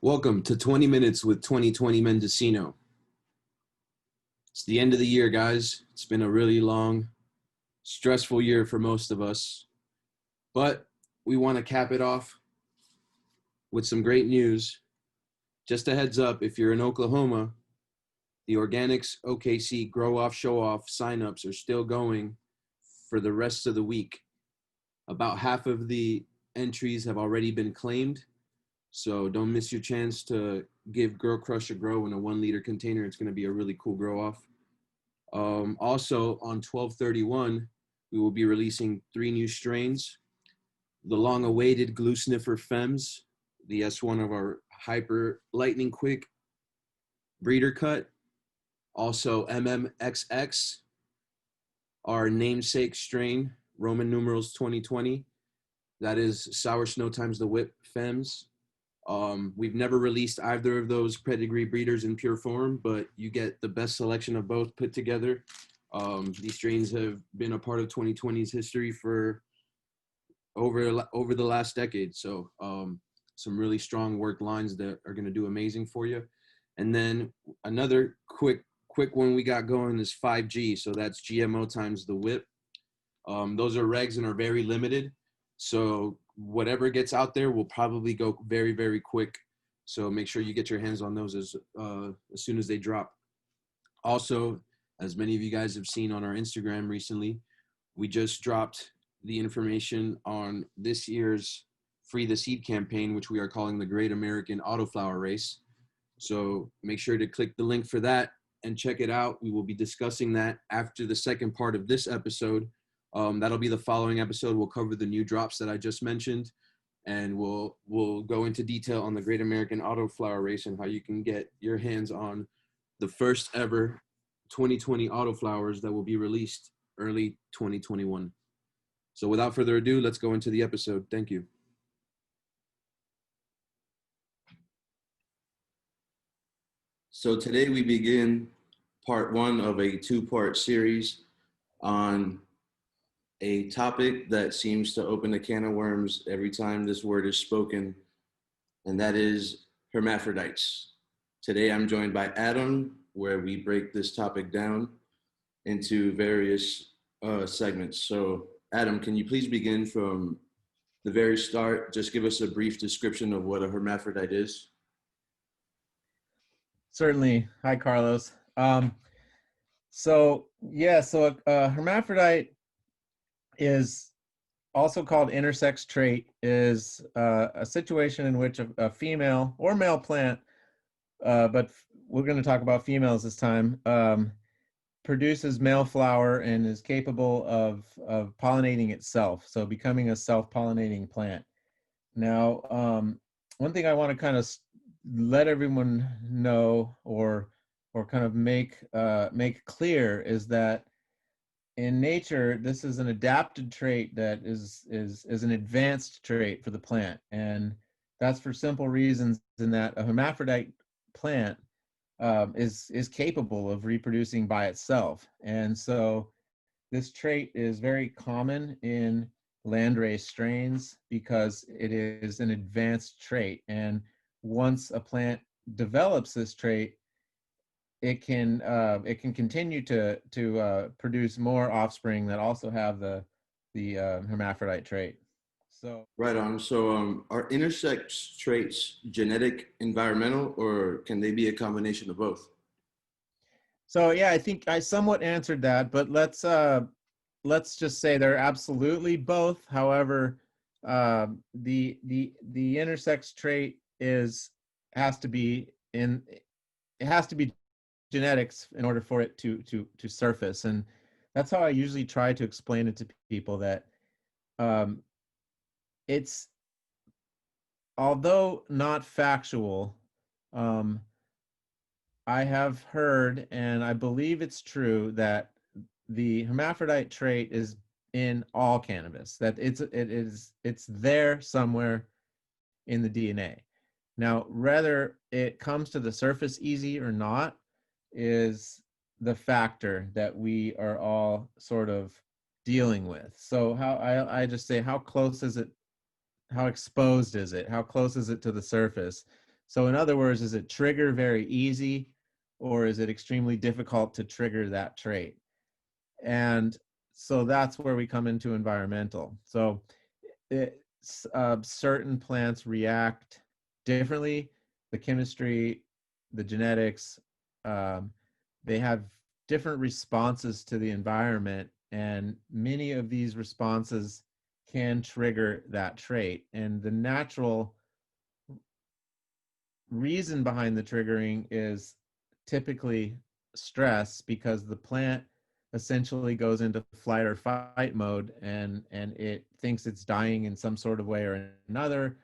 Welcome to 20 Minutes with 2020 Mendocino. It's the end of the year, guys. It's been a really long, stressful year for most of us, but we want to cap it off with some great news. Just a heads up, if you're in Oklahoma, the Organics OKC Grow Off Show Off signups are still going for the rest of the week. About half of the entries have already been claimed. So don't miss your chance to give Girl Crush a grow in a 1 liter container. It's going to be a really cool grow off. Also on 12/31, we will be releasing 3 new strains. The long awaited Glue Sniffer Femmes, the S1 of our hyper lightning quick breeder cut. Also MMXX, our namesake strain, Roman numerals 2020. That is Sour Snow times the Whip Femmes. We've never released either of those pedigree breeders in pure form, but you get the best selection of both put together. These strains have been a part of 2020's history for over the last decade. So some really strong work lines that are going to do amazing for you. And then another quick one we got going is 5G. So that's GMO times the whip. Those are regs and are very limited. So whatever gets out there will probably go very, very quick. So make sure you get your hands on those as soon as they drop. Also, as many of you guys have seen on our Instagram recently, we just dropped the information on this year's Free the Seed campaign, which we are calling the Great American Autoflower Race. So make sure to click the link for that and check it out. We will be discussing that after the second part of this episode. That'll be the following episode. We'll cover the new drops that I just mentioned, and we'll go into detail on the Great American Autoflower Race and how you can get your hands on the first ever 2020 autoflowers that will be released early 2021. So without further ado, let's go into the episode. Thank you. So today we begin part 1 of a 2-part series on a topic that seems to open a can of worms every time this word is spoken, and that is hermaphrodites. Today I'm joined by Adam, where we break this topic down into various segments. So Adam, can you please begin from the very start? Just give us a brief description of what a hermaphrodite is. Certainly. Hi, Carlos. A hermaphrodite is also called intersex trait, is a situation in which a female or male plant, but we're going to talk about females this time, produces male flower and is capable of pollinating itself, so becoming a self-pollinating plant. Now, one thing I want to kind of let everyone know or kind of make clear is that in nature, this is an adapted trait that is an advanced trait for the plant, and that's for simple reasons in that a hermaphrodite plant is capable of reproducing by itself. And so this trait is very common in landrace strains because it is an advanced trait, and once a plant develops this trait, it can continue to produce more offspring that also have the hermaphrodite trait. So right on. So are intersex traits genetic, environmental, or can they be a combination of both? So yeah, I think I somewhat answered that, but let's just say they're absolutely both. However, the intersex trait has to be genetics in order for it to surface, and that's how I usually try to explain it to people, that it's, although not factual, I have heard, and I believe it's true, that the hermaphrodite trait is in all cannabis, that it's there somewhere in the DNA. Now, whether it comes to the surface easy or not is the factor that we are all sort of dealing with. So how I just say, how close is it? How exposed is it? How close is it to the surface? So in other words, is it trigger very easy, or is it extremely difficult to trigger that trait? And so that's where we come into environmental. So certain plants react differently. The chemistry, the genetics, um, they have different responses to the environment, and many of these responses can trigger that trait. And the natural reason behind the triggering is typically stress, because the plant essentially goes into flight or fight mode, and it thinks it's dying in some sort of way or another,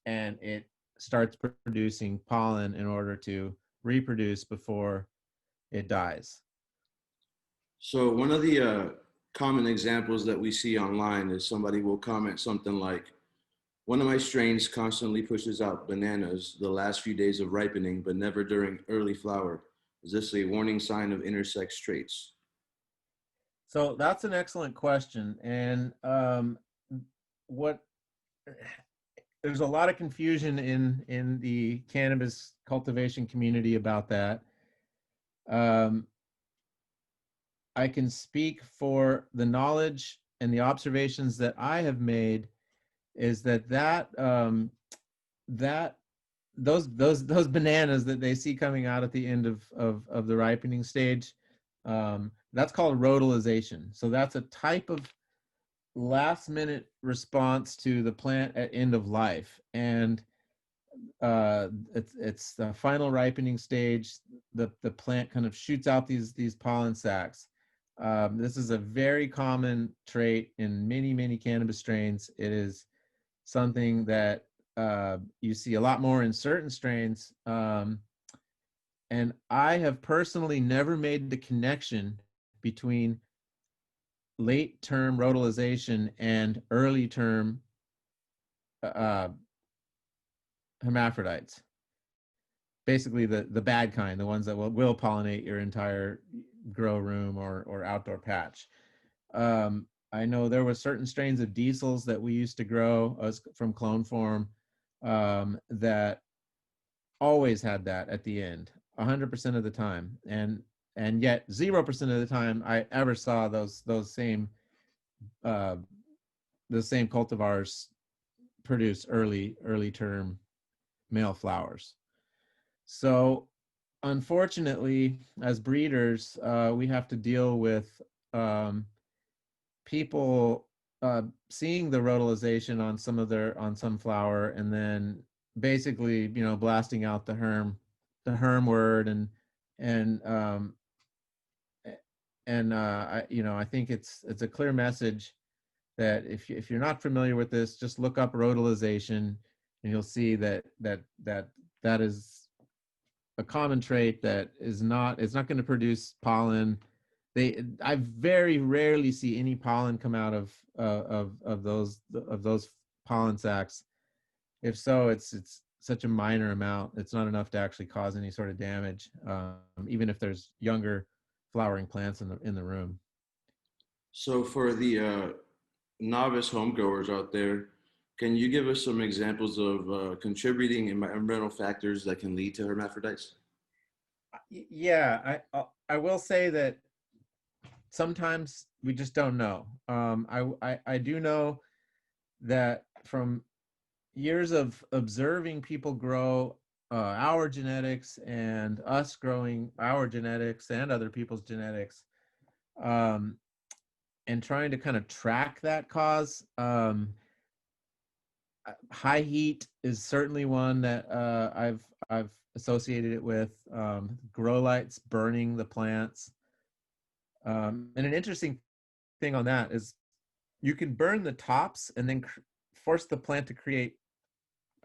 and it starts producing pollen in order to reproduce before it dies. So one of the common examples that we see online is somebody will comment something like, one of my strains constantly pushes out bananas the last few days of ripening, but never during early flower. Is this a warning sign of intersex traits? So that's an excellent question. And what there's a lot of confusion in the cannabis cultivation community about that. I can speak for the knowledge and the observations that I have made, is that those bananas that they see coming out at the end of the ripening stage, that's called rotalization. So that's a type of last minute response to the plant at end of life, and it's the final ripening stage. The plant kind of shoots out these pollen sacs. This is a very common trait in many cannabis strains. It is something that you see a lot more in certain strains. And I have personally never made the connection between late term rotalization and early term uh, hermaphrodites. Basically the bad kind, the ones that will pollinate your entire grow room or outdoor patch. I know there were certain strains of diesels that we used to grow from clone form that always had that at the end, 100% of the time, and yet 0% of the time I ever saw those same cultivars produce early term male flowers. So unfortunately, as breeders, we have to deal with people seeing the rotalization on some flower, and then basically, blasting out the herm word, and I think it's a clear message that if you're not familiar with this, just look up rotalization, and you'll see that is a common trait that it's not going to produce pollen. I very rarely see any pollen come out of those pollen sacs. If so, it's such a minor amount. It's not enough to actually cause any sort of damage, even if there's younger flowering plants in the room. So for the novice home growers out there, can you give us some examples of contributing environmental factors that can lead to hermaphrodites? Yeah, I will say that sometimes we just don't know. I do know that from years of observing people grow our genetics, and us growing our genetics and other people's genetics, and trying to kind of track that cause. High heat is certainly one that I've associated it with. Grow lights burning the plants, and an interesting thing on that is you can burn the tops and then force the plant to create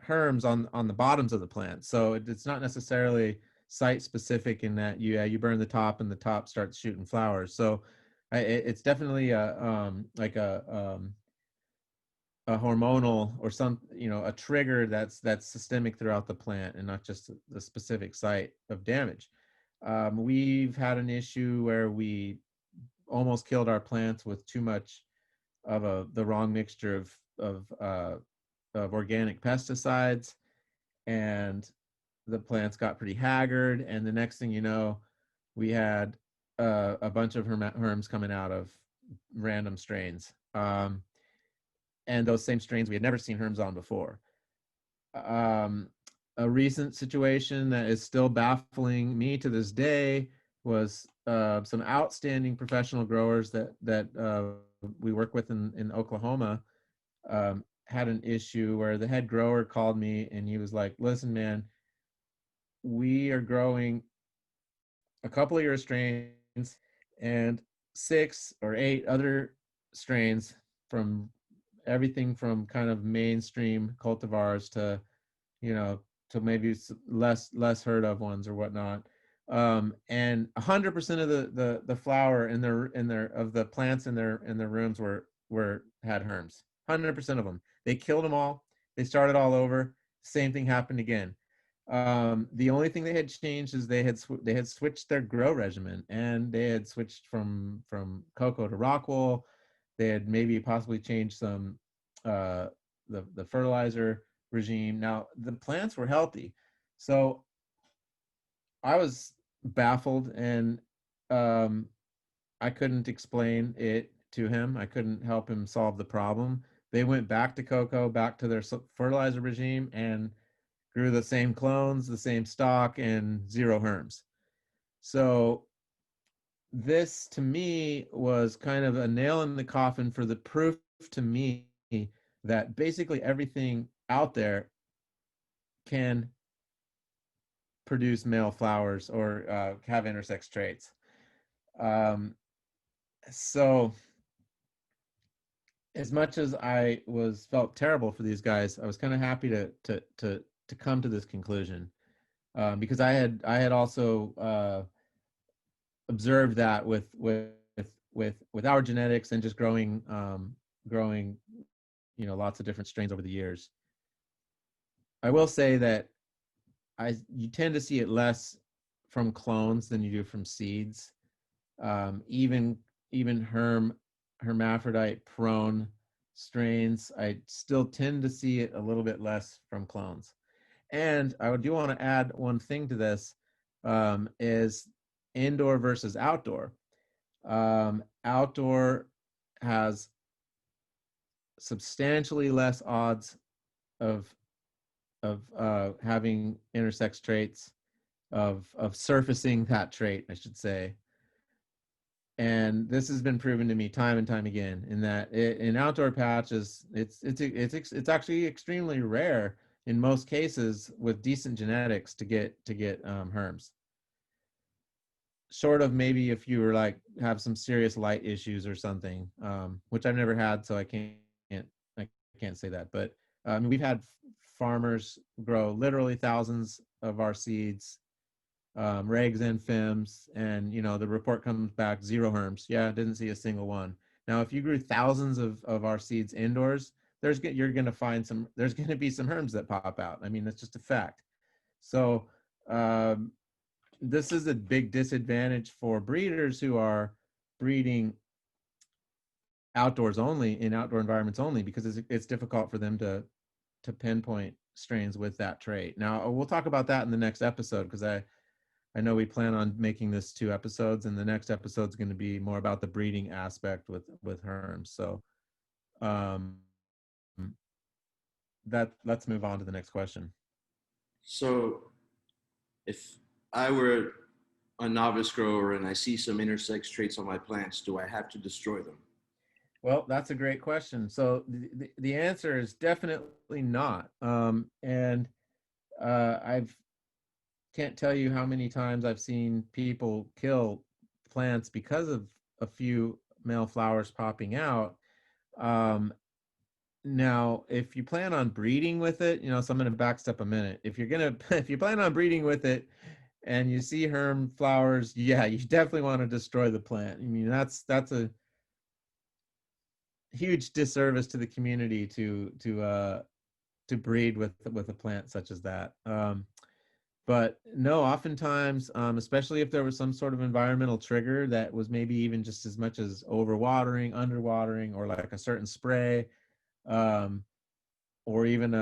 herms on the bottoms of the plant. So it's not necessarily site specific in that you burn the top and the top starts shooting flowers. So it's definitely a hormonal or a trigger that's systemic throughout the plant, and not just the specific site of damage. We've had an issue where we almost killed our plants with too much of the wrong mixture of organic pesticides, and the plants got pretty haggard, and the next thing you know, we had a bunch of herms coming out of random strains. And those same strains we had never seen herms on before. Um, a recent situation that is still baffling me to this day was some outstanding professional growers that we work with in Oklahoma had an issue where the head grower called me and he was like, "Listen, man, we are growing a couple of your strains and 6 or 8 other strains from everything from kind of mainstream cultivars to, you know, to maybe less heard of ones or whatnot. And 100% of the flower in their of the plants in their rooms were had herms. 100% of them. They killed them all. They started all over. Same thing happened again. The only thing they had changed is they had switched their grow regimen, and they had switched from cocoa to rockwool. They had maybe possibly changed some the fertilizer regime. Now the plants were healthy, so I was baffled, and um, I couldn't explain it to him. I couldn't help him solve the problem. They went back to cocoa, back to their fertilizer regime, and grew the same clones, the same stock, and 0 herms. So this to me was kind of a nail in the coffin for the proof to me that basically everything out there can produce male flowers or have intersex traits. Um, so as much as I felt terrible for these guys, I was kind of happy to come to this conclusion, because I had also observed that with our genetics and just growing, lots of different strains over the years. I will say that you tend to see it less from clones than you do from seeds. Even hermaphrodite prone strains, I still tend to see it a little bit less from clones. And I do want to add one thing to this, is indoor versus outdoor. Outdoor has substantially less odds of having intersex traits, of surfacing that trait, I should say. And this has been proven to me time and time again. In that, in outdoor patches, it's actually extremely rare in most cases with decent genetics to get herms. Short of maybe if you were like have some serious light issues or something, which I've never had, so I can't say that. But we've had farmers grow literally thousands of our seeds, regs and FIMS, and the report comes back 0 herms. Yeah, didn't see a single one. Now, if you grew thousands of our seeds indoors, there's going to be some herms that pop out. I mean, that's just a fact. So this is a big disadvantage for breeders who are breeding outdoors only, in outdoor environments only, because it's difficult for them to pinpoint strains with that trait. Now, we'll talk about that in the next episode, because I know we plan on making this 2 episodes, and the next episode is going to be more about the breeding aspect with herms. So let's move on to the next question. So if I were a novice grower and I see some intersex traits on my plants, do I have to destroy them? Well, that's a great question. So the answer is definitely not. And I've can't tell you how many times I've seen people kill plants because of a few male flowers popping out. Now, if you plan on breeding with it, so I'm going to backstep a minute. If you plan on breeding with it and you see herm flowers, yeah, you definitely want to destroy the plant. I mean, that's a huge disservice to the community to breed with a plant such as that. But no, oftentimes, especially if there was some sort of environmental trigger that was maybe even just as much as overwatering, underwatering, or like a certain spray, or even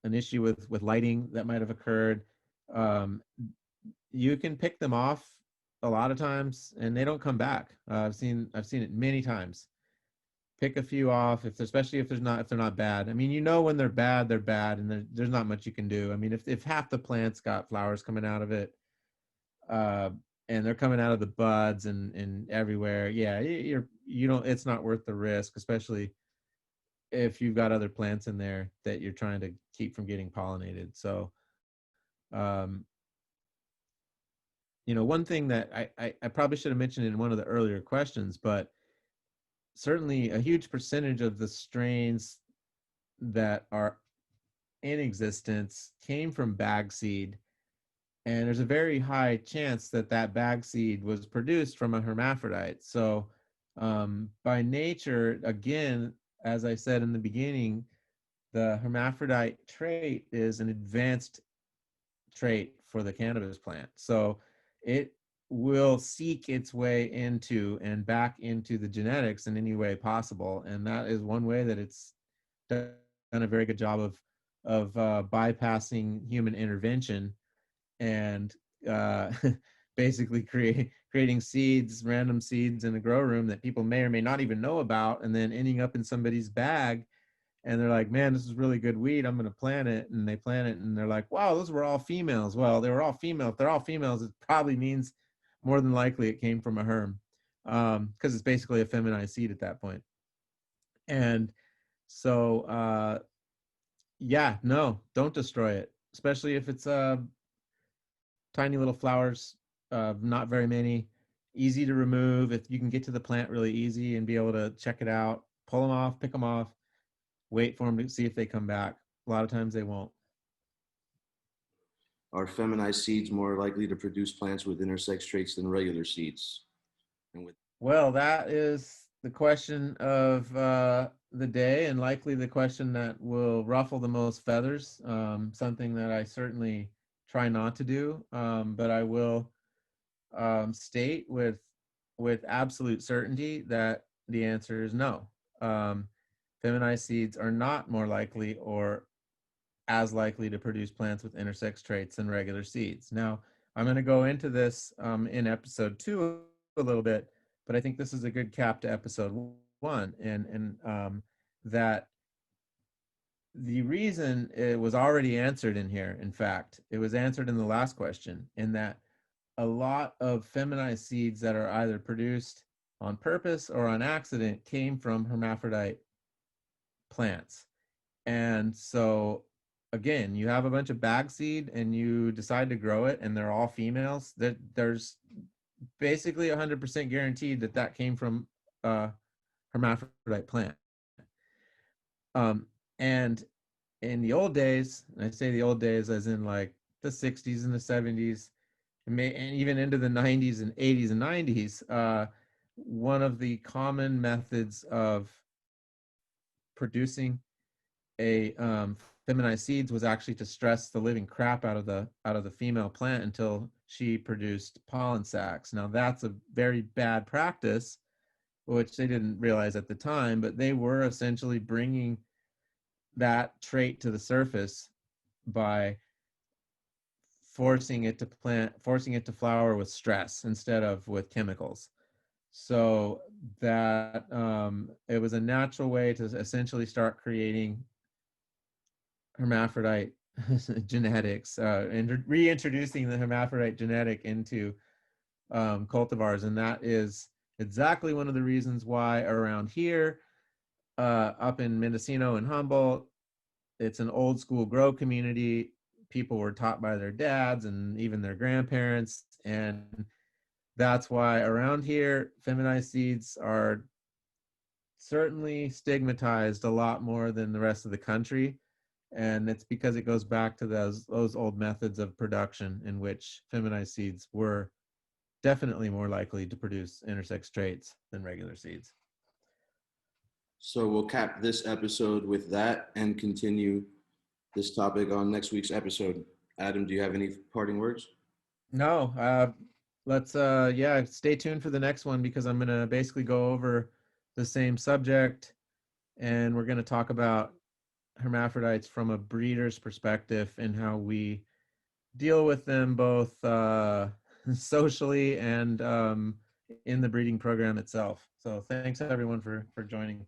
an issue with lighting that might have occurred, um, you can pick them off a lot of times and they don't come back. I've seen it many times. Pick a few off especially if they're not bad. I mean, when they're bad, and there's not much you can do. I mean, if half the plant's got flowers coming out of it, uh, and they're coming out of the buds and everywhere, yeah, you don't. It's not worth the risk, especially if you've got other plants in there that you're trying to keep from getting pollinated. So, um, one thing that I probably should have mentioned in one of the earlier questions, but certainly a huge percentage of the strains that are in existence came from bag seed. And there's a very high chance that bag seed was produced from a hermaphrodite. So, by nature, again, as I said in the beginning, the hermaphrodite trait is an advanced trait for the cannabis plant. So it will seek its way into and back into the genetics in any way possible. And that is one way that it's done a very good job of bypassing human intervention and basically creating random seeds in a grow room that people may or may not even know about, and then ending up in somebody's bag. And they're like, man, this is really good weed. I'm going to plant it. And they plant it and they're like, wow, those were all females. Well, they were all female. If they're all females, it probably means more than likely it came from a herm, because it's basically a feminized seed at that point. And so, yeah, no, don't destroy it, especially if it's tiny little flowers, not very many, easy to remove. If you can get to the plant really easy and be able to check it out, pull them off, pick them off, wait for them to see if they come back. A lot of times they won't. Are feminized seeds more likely to produce plants with intersex traits than regular seeds? Well, that is the question of the day, and likely the question that will ruffle the most feathers. Something that I certainly try not to do, but I will state with absolute certainty that the answer is no. Feminized seeds are not more likely or as likely to produce plants with intersex traits than regular seeds. Now, I'm going to go into this in episode 2 a little bit, but I think this is a good cap to episode 1, and that the reason it was already answered in here. In fact, it was answered in the last question, in that a lot of feminized seeds that are either produced on purpose or on accident came from hermaphrodite plants. And so, again, you have a bunch of bag seed and you decide to grow it and they're all females, that there's basically 100% guaranteed that came from a hermaphrodite plant. And in the old days, and I say the old days as in like the 60s and the 70s, and even into the 90s and 80s and 90s, one of the common methods of producing a feminized seeds was actually to stress the living crap out of the female plant until she produced pollen sacs. Now that's a very bad practice, which they didn't realize at the time, but they were essentially bringing that trait to the surface by forcing it to flower with stress instead of with chemicals. So that it was a natural way to essentially start creating hermaphrodite genetics, and reintroducing the hermaphrodite genetic into cultivars. And that is exactly one of the reasons why around here, up in Mendocino and Humboldt, it's an old school grow community. People were taught by their dads and even their grandparents. And that's why around here, feminized seeds are certainly stigmatized a lot more than the rest of the country. And it's because it goes back to those old methods of production in which feminized seeds were definitely more likely to produce intersex traits than regular seeds. So we'll cap this episode with that and continue this topic on next week's episode. Adam, do you have any parting words? No, let's stay tuned for the next one, because I'm going to basically go over the same subject, and we're going to talk about hermaphrodites from a breeder's perspective and how we deal with them both socially and in the breeding program itself. So thanks everyone for joining.